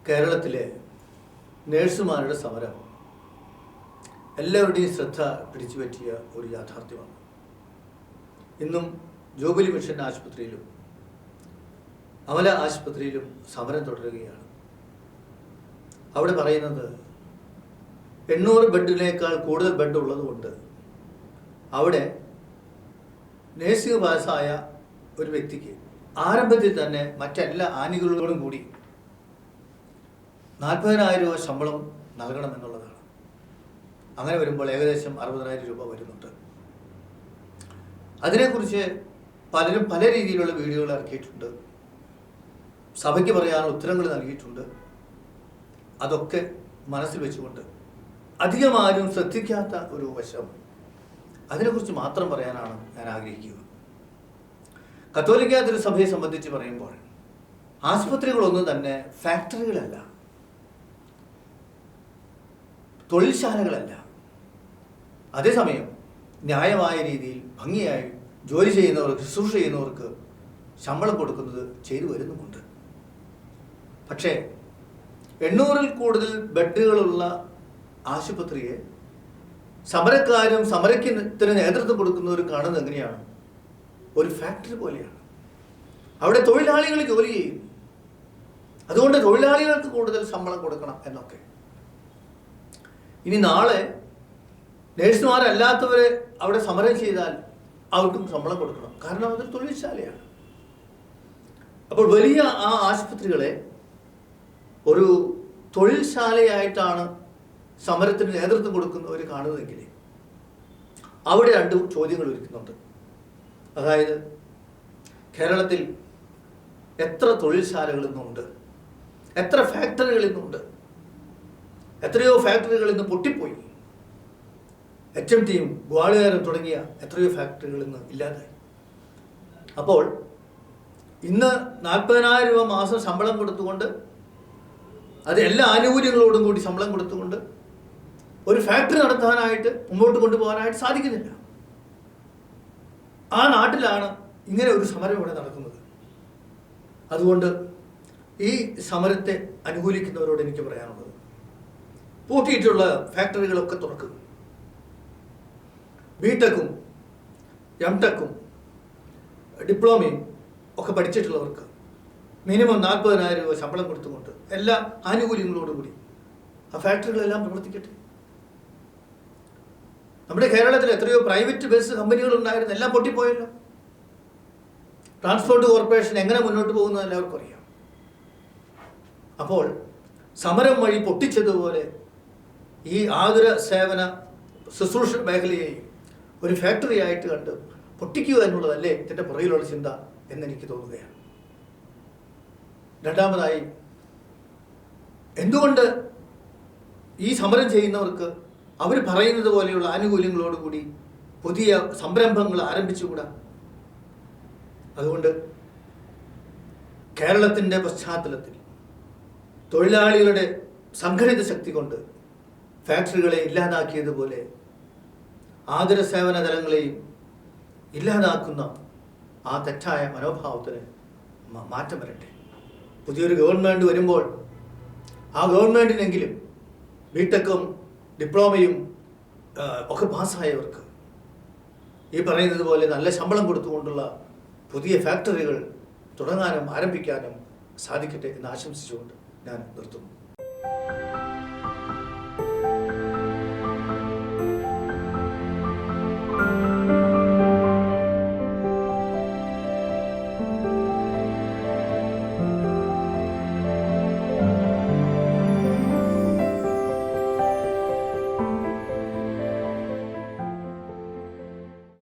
കേരളത്തിലെ നേഴ്സുമാരുടെ സമരം എല്ലാവരുടെയും ശ്രദ്ധ പിടിച്ചുപറ്റിയ ഒരു യാഥാർത്ഥ്യമാണ്. ഇന്നും ജൂബിലി മിഷൻ ആശുപത്രിയിലും അമല ആശുപത്രിയിലും സമരം തുടരുകയാണ്. അവിടെ പറയുന്നത് 800 ബെഡിനേക്കാൾ കൂടുതൽ ബെഡ് ഉള്ളതുകൊണ്ട് അവിടെ നേഴ്സിംഗ് പാസ്സായ ഒരു വ്യക്തിക്ക് ആരംഭത്തിൽ തന്നെ മറ്റെല്ലാ ആനുകൂല്യങ്ങളോടും കൂടി 40,000 രൂപ ശമ്പളം നൽകണമെന്നുള്ളതാണ്. അങ്ങനെ വരുമ്പോൾ ഏകദേശം 60,000 രൂപ വരുന്നുണ്ട്. അതിനെക്കുറിച്ച് പലരും പല രീതിയിലുള്ള വീഡിയോകൾ ഇറക്കിയിട്ടുണ്ട്, സഭയ്ക്ക് പറയാനുള്ള ഉത്തരങ്ങൾ നൽകിയിട്ടുണ്ട്. അതൊക്കെ മനസ്സിൽ വെച്ചുകൊണ്ട് അധികം ആരും ശ്രദ്ധിക്കാത്ത ഒരു വശം, അതിനെക്കുറിച്ച് മാത്രം പറയാനാണ് ഞാൻ ആഗ്രഹിക്കുക. കത്തോലിക്ക തിരുസഭയെ സംബന്ധിച്ച് പറയുമ്പോൾ ആശുപത്രികളൊന്നും തന്നെ ഫാക്ടറികളല്ല, തൊഴിൽശാലകളല്ല. അതേസമയം ന്യായമായ രീതിയിൽ ഭംഗിയായി ജോലി ചെയ്യുന്നവർക്ക്, ശുശ്രൂഷ ചെയ്യുന്നവർക്ക് ശമ്പളം കൊടുക്കുന്നത് ചെയ്തു വരുന്നുമുണ്ട്. പക്ഷേ 800-ൽ കൂടുതൽ ബെഡുകളുള്ള ആശുപത്രിയെ സമരക്കാരും സമരത്തിന് നേതൃത്വം കൊടുക്കുന്നവരും കാണുന്നത് എങ്ങനെയാണ്? ഒരു ഫാക്ടറി പോലെയാണ്. അവിടെ തൊഴിലാളികൾ ജോലി ചെയ്യും, അതുകൊണ്ട് തൊഴിലാളികൾക്ക് കൂടുതൽ ശമ്പളം കൊടുക്കണം എന്നൊക്കെ. ഇനി നാളെ നേഴ്സുമാരല്ലാത്തവരെ അവിടെ സമരം ചെയ്താൽ അവർക്കും ശമ്പളം കൊടുക്കണം, കാരണം അതൊരു തൊഴിൽശാലയാണ്. അപ്പോൾ വലിയ ആ ആശുപത്രികളെ ഒരു തൊഴിൽശാലയായിട്ടാണ് സമരത്തിന് നേതൃത്വം കൊടുക്കുന്നവർ കാണുന്നതെങ്കിൽ അവിടെ 2 ചോദ്യങ്ങൾ ഉയർത്തുന്നുണ്ട്. അതായത്, കേരളത്തിൽ എത്ര തൊഴിൽശാലകൾ ഇന്നുണ്ട്, എത്ര ഫാക്ടറികൾ ഇന്നുണ്ട്? എത്രയോ ഫാക്ടറികൾ ഇന്ന് പൊട്ടിപ്പോയി. HMTയും ഗ്വാളിയാരും തുടങ്ങിയ എത്രയോ ഫാക്ടറികൾ ഇന്ന് ഇല്ലാതായി. അപ്പോൾ ഇന്ന് 40,000 രൂപ മാസം ശമ്പളം കൊടുത്തുകൊണ്ട്, അത് എല്ലാ ആനുകൂല്യങ്ങളോടും കൂടി ശമ്പളം കൊടുത്തുകൊണ്ട് ഒരു ഫാക്ടറി നടത്താനായിട്ട്, മുമ്പോട്ട് കൊണ്ടുപോകാനായിട്ട് സാധിക്കുന്നില്ല. ആ നാട്ടിലാണ് ഇങ്ങനെ ഒരു സമരം ഇവിടെ നടക്കുന്നത്. അതുകൊണ്ട് ഈ സമരത്തെ അനുകൂലിക്കുന്നവരോട് എനിക്ക് പറയാനുള്ളത്, പൂട്ടിയിട്ടുള്ള ഫാക്ടറികളൊക്കെ തുറക്കുക. ബിടെക്കും എംടെക്കും ഡിപ്ലോമയും ഒക്കെ പഠിച്ചിട്ടുള്ളവർക്ക് മിനിമം 40,000 രൂപ ശമ്പളം കൊടുത്തുകൊണ്ട് എല്ലാ ആനുകൂല്യങ്ങളോടും കൂടി ആ ഫാക്ടറികളെല്ലാം പ്രവർത്തിക്കട്ടെ. നമ്മുടെ കേരളത്തിൽ എത്രയോ പ്രൈവറ്റ് ബസ് കമ്പനികൾ ഉണ്ടായിരുന്നു, എല്ലാം പൊട്ടിപ്പോയല്ലോ. ട്രാൻസ്പോർട്ട് കോർപ്പറേഷൻ എങ്ങനെ മുന്നോട്ട് പോകുന്നത് എല്ലാവർക്കും അറിയാം. അപ്പോൾ സമരം വഴി പൊട്ടിച്ചതുപോലെ ഈ ആതുര സേവന ശുശ്രൂഷ മേഖലയെയും ഒരു ഫാക്ടറി ആയിട്ട് കണ്ട് പൊട്ടിക്കുക എന്നുള്ളതല്ലേ ഇതിൻ്റെ പുറകിലുള്ള ചിന്ത എന്നെനിക്ക് തോന്നുകയാണ്. രണ്ടാമതായി, എന്തുകൊണ്ട് ഈ സമരം ചെയ്യുന്നവർക്ക് അവർ പറയുന്നത് പോലെയുള്ള ആനുകൂല്യങ്ങളോടുകൂടി പുതിയ സംരംഭങ്ങൾ ആരംഭിച്ചുകൂടാ? അതുകൊണ്ട് കേരളത്തിൻ്റെ പശ്ചാത്തലത്തിൽ തൊഴിലാളികളുടെ സംഘടിത ശക്തി കൊണ്ട് ഫാക്ടറികളെ ഇല്ലാതാക്കിയതുപോലെ ആതുര സേവന തലങ്ങളെയും ഇല്ലാതാക്കുന്ന ആ തെറ്റായ മനോഭാവത്തിന് മാറ്റം വരട്ടെ. പുതിയൊരു ഗവൺമെൻറ് വരുമ്പോൾ ആ ഗവൺമെൻറ്റിനെങ്കിലും ബിടെക്കും ഡിപ്ലോമയും ഒക്കെ പാസ്സായവർക്ക് ഈ പറയുന്നത് പോലെ നല്ല ശമ്പളം കൊടുത്തുകൊണ്ടുള്ള പുതിയ ഫാക്ടറികൾ തുടങ്ങാനും ആരംഭിക്കാനും സാധിക്കട്ടെ എന്ന് ആശംസിച്ചുകൊണ്ട് ഞാൻ നിർത്തുന്നു.